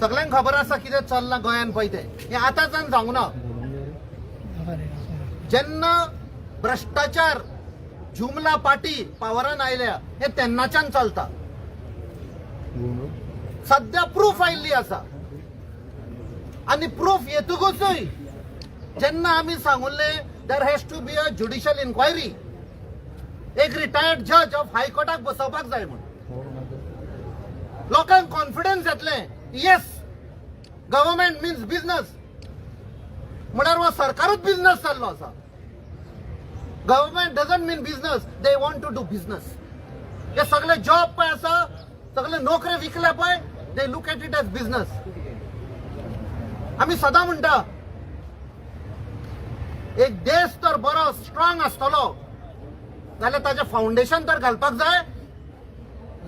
सगळ्यांक खबर आसा कितें चल्लां गोंयान पळय तें. हें आतांच सांगू ना. जेन्ना भ्रष्टाचार जुमला पार्टी पावरान आयल्या हे तेन्नाच्यान चलता. सध्या प्रूफ आयिल्ली आसा आनी प्रूफ येतकूचय जेन्ना आमी सांगुल्ले there has to be a judicial inquiry, एक रिटायर्ड जज ऑफ हायकोर्टाक बसोवपाक जाय म्हणून लोकांक कॉन्फिडन्स येतले. येस, गव्हर्नमेंट मिन्स बिझनेस म्हळ्यार हो सरकारूच बिझनेस चाललो आसा. Government doesn't mean business, they want to do business. हे सगळे जॉब पळय आसा, सगळे नोकऱ्यो विकल्या पळय, they look at it as business. आमी सदां म्हणटा एक देश तर बरो स्ट्रॉंग आसतलो जाल्यार ताजें फाउंडेशन तर घालपाक जाय.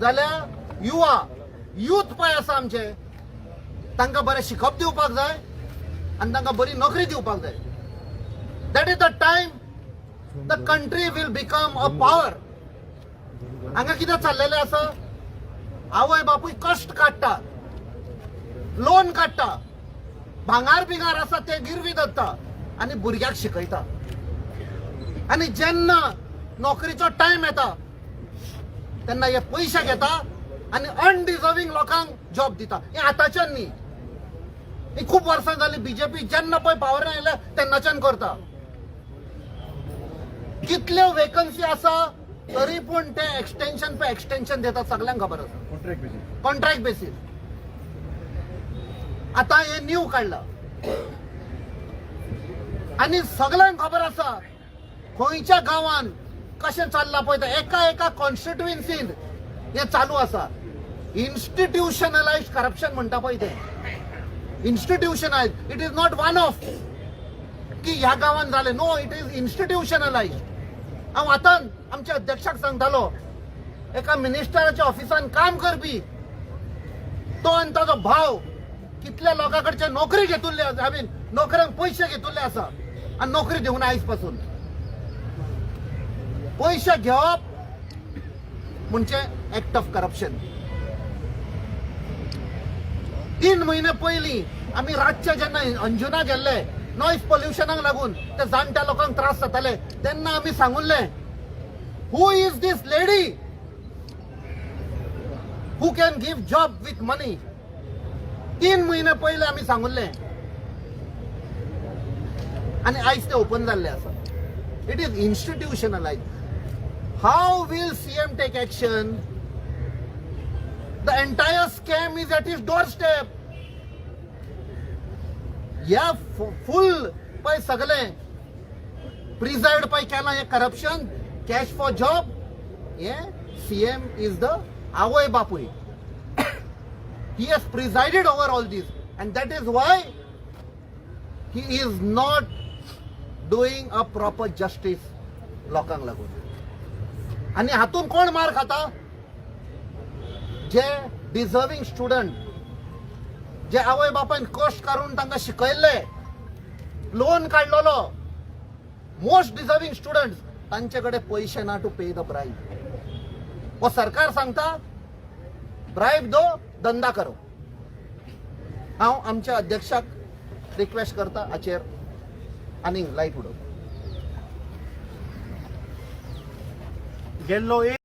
जाल्यार यूथ पळय आसा आमचे, तांकां बरें शिकप दिवपाक जाय आनी तांकां बरी नोकरी दिवपाक जाय. That is the time the country will become a power. हांगा कितें चाललेलें आसा, आवय बापूय कश्ट काडटा, लोन काडटा, भांगार बिंगार आसा ते गिरवी धरता आनी भुरग्याक शिकयता. आनी जेन्ना नोकरीचो टायम येता तेन्ना हे पयशे घेता आनी अनडिजर्विंग लोकांक जॉब दिता. हे आतांच्यान न्ही, ही खूब वर्सां जाली. बीजेपी जेन्ना पळय पावरान आयल्या तेन्नाच्यान करता. कितल्यो वेकन्सी आसा तरी पूण ते एक्सटेन्शन देतात. सगळ्यांक खबर आसा. Contract basis. आता हे न्यू काढला आनी सगळ्यांक खबर आसा खंयच्या गांवांत कशें चल्लां पळय तें. एका कॉन्स्टिट्युएन्सींत हें चालू आसा. इन्स्टिट्युशनलायज्ड करप्शन म्हणटा पळय तें. Institutionalised. It is not one off की ह्या गांवांत जालें. No, it is institutionalised. हांव आतां आमच्या अध्यक्षाक सांगतालो, एका मिनिस्टराच्या ऑफिसान काम करपी तो आनी ताजो भाव कितल्या लोकां कडचे नोकरी घेतिल्ली आसा, नोकऱ्यांक पयशे घेतिल्ले आसा आनी नोकरी दिवना आयज पासून. पयशे घेवप म्हणजे एक्ट ऑफ करप्शन. 3 म्हयने पयलीं आमी रातचे जेन्ना अंजुना गेल्ले नॉयज पोल्युशनाक लागून ते जाणट्या लोकांक त्रास जाताले तेन्ना आमी सांगुल्ले, who is this lady who can give job with money. 3 म्हयने पयले आमी सांगुल्ले आनी आयज ते ओपन जाल्ले आसा. It is institutionalised. How will CM take action? The entire scam is at his doorstep. या फुल पळय सगळे प्रिजाइड पळय केलां हें करप्शन, कॅश फॉर जॉब. हे CM इज द आवय बापूय. He has presided over all this and that is why he is not doing a proper justice लोकांक लागून. आनी हातून कोण मार खाता? जे डिझर्विंग स्टुडंट, जे आवय बापायन कश्ट करून तांकां शिकयल्ले, लोन काडलेलो, मोस्ट डिझर्विंग स्टुडंट्स, तांचे कडेन पयशे ना टू पे द ब्राइब. वो सरकार सांगता ब्राइब दो, धंदा करो. हांव आमच्या अध्यक्षाक रिक्वेस्ट करता हाचेर आनीक लायट उडोवपाक. गेल्लो